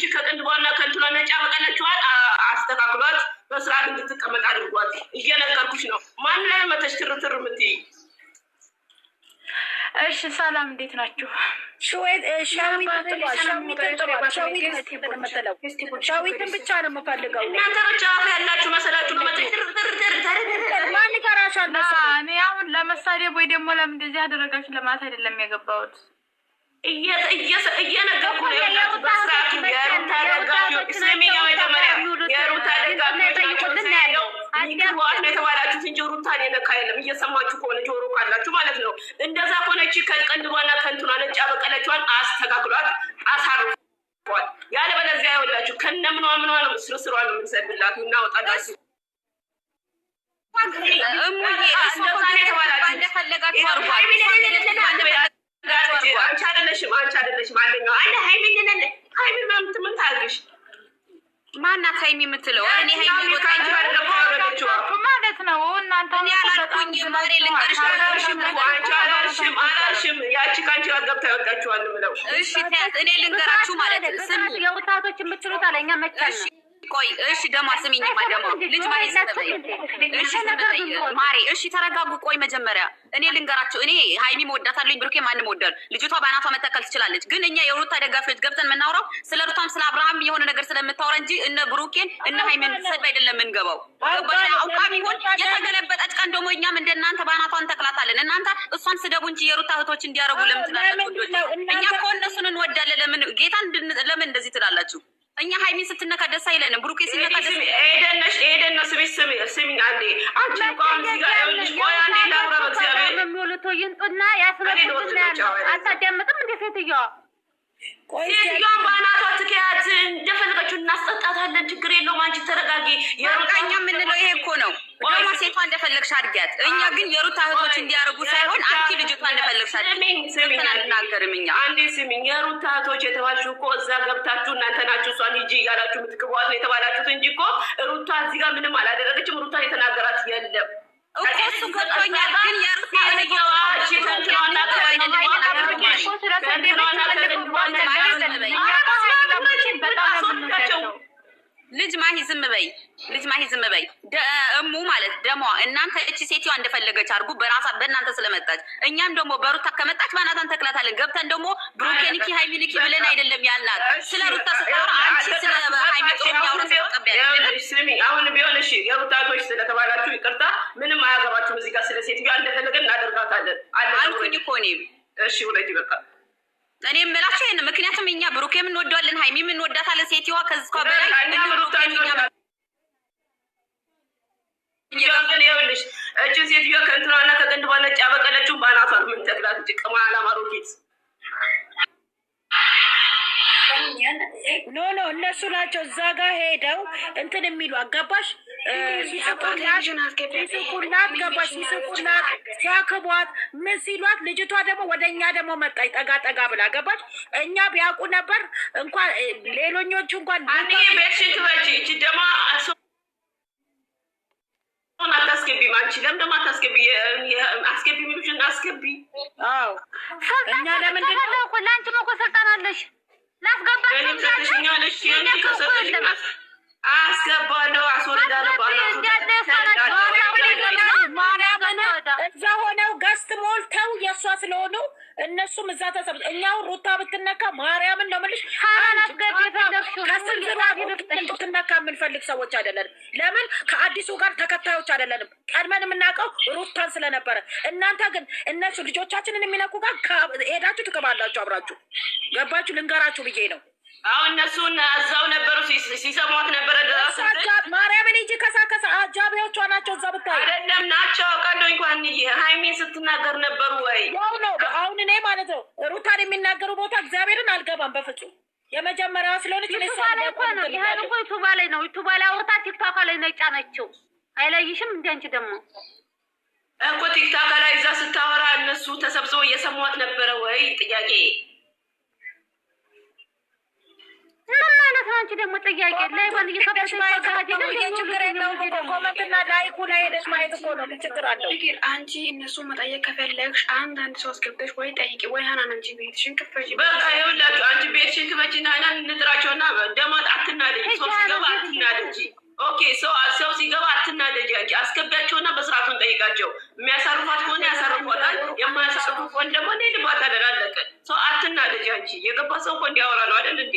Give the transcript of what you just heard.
ይቺ ከቅንድቧና ከእንትኗ ነጫ በቀለችዋል አስተካክሏት በስርዓት እንድትቀመጥ አድርጓት። እየነገርኩሽ ነው። ማን ላይ መተሽ ትርትር የምትይ? እሺ ሰላም እንዴት ናችሁ? ሻዊትን ብቻ ነው የምፈልገው። እናንተ ብቻ አፍ ያላችሁ መሰላችሁ ነው መተሽ ትርትር ማን ይቀራሻል? እኔ አሁን ለመሳደብ ወይ ደግሞ ለምን እንደዚህ አደረጋችሁ ለማለት አይደለም የገባሁት። እየነገርኩ ነው ያላችሁ በስርዓቱ የሩታ ደጋፊዎች ስሜኛው መጀመሪያ የሩታ ደጋፊዎች ናቸው ነው የተባላችሁት እንጂ ሩታን የነካ የለም። እየሰማችሁ ከሆነ ጆሮ ካላችሁ ማለት ነው። እንደዛ ከሆነች ከቅንድቧና ከንቱና ነጫ በቀለቿን አስተካክሏት አሳርፏል። ያለ በለዚያ ያወላችሁ ከነምኗ ምኗ ነው ስርስሯ ነው የምንሰድላት እናወጣላችሁ። አንቺ አይደለሽም አንደኛው አለ ሃይሚን ምን ታርግሽ? ማናት ሃይሚ የምትለው? እኔ ሃይሚ ማለት ነው። እናንተ ያላልኩኝ ማሬ ልንገርሽ አላልሽም ያቺ ካንቺ ጋር ገብታ ያወጣችኋል ብለው። እሺ ታያት እኔ ልንገራችሁ ማለት ነው። ስሙ የውታቶች የምትሉት አለኛ መቻል ነው። ቆይ እሺ ደማ ስሚኝማ ደማ ልጅ ማይዝ እሺ ማሬ እሺ ተረጋጉ። ቆይ መጀመሪያ እኔ ልንገራችሁ። እኔ ሃይሚ መወዳታለሁ ብሩኬ ማንም ወዳል ልጅቷ ባናቷ መተከል ትችላለች። ግን እኛ የሩታ ደጋፊዎች ገብተን የምናወራው ስለ ሩታም ስለ አብርሃም የሆነ ነገር ስለምታወራ እንጂ እነ ብሩኬን እነ ሃይሚን ሰድ አይደለም የምንገባው። አውቃም ይሁን የተገለበጠች ቀን ደግሞ እኛም እንደናንተ ባናቷን ተክላታለን። እናንተ እሷን ስደቡ እንጂ የሩታ እህቶች እንዲያረጉ ለምን ትላላችሁ? እኛ እኮ እነሱን እንወዳለን። ለምን ጌታን ለምን እንደዚህ ትላላችሁ? እኛ ሃይሚ ስትነካ ደስ አይለንም። ብሩኬ ሲነካ ደስ ኤደን ነው ስሚ አንዴ አንቺ እንኳን እዚህ ጋር ይኸውልሽ ቆይ አንዴ ላውራ በእግዚአብሔር የሚውሉት ይንጡና ያስረዱትና አታዳምጥም እንደ ሴትዮዋ ሴትዮዋን በአናቷ ትከያት እንደፈለገችው እናስጠጣታለን። ችግር የለውም። አንቺ ተረጋጊ። የሩቃኛ የምንለው ይሄ እኮ ነው። ደግሞ ሴቷ እንደፈለግሽ አድርጊያት። እኛ ግን የሩታ እህቶች እንዲያደርጉ ሳይሆን አንቺ ልጅቷ እንደፈለግሽ አድርጊያት። አንናገርም እኛ አንዴ ስሚኝ። የሩታ እህቶች የተባልሽው እኮ እዛ ገብታችሁ እናንተ ናችሁ እሷን ሂጂ እያላችሁ የምትክቧት ነው የተባላችሁት እንጂ እኮ ሩታ እዚህ ጋር ምንም አላደረገችም። ሩታን የተናገራት የለም እኮ እሱ ገብቶኛል። ግን የሩታ ልጅ ማሂ ዝም በይ፣ ልጅ ማሂ ዝም በይ። እሙ ማለት ደሞ እናንተ እቺ ሴትዮዋ እንደፈለገች አድርጉ በራሳ በእናንተ ስለመጣች። እኛም ደግሞ በሩታ ከመጣች ባናታን ተክላታለን። ገብተን ደግሞ ብሩኬኒኪ ሃይሚኒኪ ብለን አይደለም ያልናት። ስለ ሩታ ስታወራ አንቺ ስለ ሃይሚ ጥሩ ያወራ ተቀበያለሽ። ስሚ አሁን ቢሆን እሺ የሩታቶች ስለተባላችሁ ይቅርታ፣ ምንም አያገባችሁም። እዚህ ጋር ስለ ሴትዮዋ እንደፈለገን እናደርጋታለን አልኩኝ እኮ እኔም። እሺ ወለዲ በቃ እኔ የምላችሁ ይሄን ምክንያቱም እኛ ብሩኬም እንወዳለን ሃይሚም እንወዳታለን። ሴትዮዋ ከዚህ በላይ ይኸውልሽ እችን ሴትዮዋ ከእንትኗና ከቅንድቧ ነጭ ያበቀለችውን በአናቷ ምን ተክላት እንጂ ቅማ አላማሮጌት ኖ እነሱ ናቸው እዛ ጋር ሄደው እንትን የሚሉ አጋባሽ ሲስቁላት ገባሽ ሲስቁላት ሲያክቧት ምን ሲሏት ልጅቷ ደግሞ ወደ እኛ ደግሞ መጣች ጠጋ ብላ ገባች። እኛ ቢያውቁ ነበር እንኳን ሌሎኞቹ እንኳን ቤትሽን ትበጂ እቺ ደግሞ አታስገቢ አንቺ ለምን ደግሞ አታስገቢ? አስገቢ የሚሉሽን አስገቢ። አዎ እኛ ለምንድን ነው እኮ ለአንቺም እኮ ስልጣን አለሽ። አስገባለሁ አስወርዳለሁ። እዛ ሆነው ገስት ሞልተው የእሷ ስለሆኑ እነሱም እዛ ተሰብስበው እኛውን ሩታ ብትነካ ማርያምን ነው የምልሽ ከስንዝሯ ብትነካ የምንፈልግ ሰዎች አይደለንም። ለምን ከአዲሱ ጋር ተከታዮች አይደለንም። ቀድመን የምናውቀው ሩታን ስለነበረ እናንተ ግን እነሱ ልጆቻችንን የሚነኩ ጋር ሄዳችሁ ትገባላችሁ አብራችሁ። ገባችሁ? ልንገራችሁ ብዬ ነው። አሁን እነሱን እዛው ነበሩ ሲሰሟት ነበረ። ማርያምን እንጂ ከሳ አጃቢዎቿ ናቸው። እዛ ብታይ አይደለም ናቸው አውቃለሁ። እንኳን ሃይሚን ስትናገር ነበሩ ወይ ያው ነው። አሁን እኔ ማለት ነው ሩታን የሚናገሩ ቦታ እግዚአብሔርን አልገባም በፍጹም። የመጀመሪያዋ ስለሆነች ዩቱባ ላይ እኮ ነው። ይሄን እኮ ዩቱባ ላይ ነው። ዩቱባ ላይ አውርታ ቲክቶክ ላይ ነው የጫነችው። አይለይሽም እንደ አንቺ ደግሞ እኮ ቲክቶክ ላይ እዛ ስታወራ እነሱ ተሰብስበው እየሰሟት ነበረ ወይ ጥያቄ ምን ማለት ነው? አንቺ ደግሞ ጥያቄ ላይ ባል እየከፈተሽ ማየት ችግር የለውም። ኮመንትና ላይኩ ላይ ሄደሽ ማየት እኮ ነው። ችግር አለው። አንቺ እነሱ መጠየቅ ከፈለግሽ አንድ ሰው አስገብተሽ ወይ ጠይቂ ወይ ሀናን አንቺ ቤትሽን ክፈች። በቃ ይኸውላችሁ አንቺ ቤትሽን ክፈችና ሀናን እንጥራቸውና አንቺ። ኦኬ ሰው ሲገባ አትናደጂ አንቺ። አስገቢያቸውና በስርዓቱን ጠይቃቸው። የሚያሳርፏት ከሆነ ያሳርፏታል፣ የማያሳርፉ ከሆነ ደግሞ እንሄድባታለን። አለቀ። ሰው አትናደጂ አንቺ። የገባ ሰው እኮ እንዲያወራ ነው አይደል እንዴ?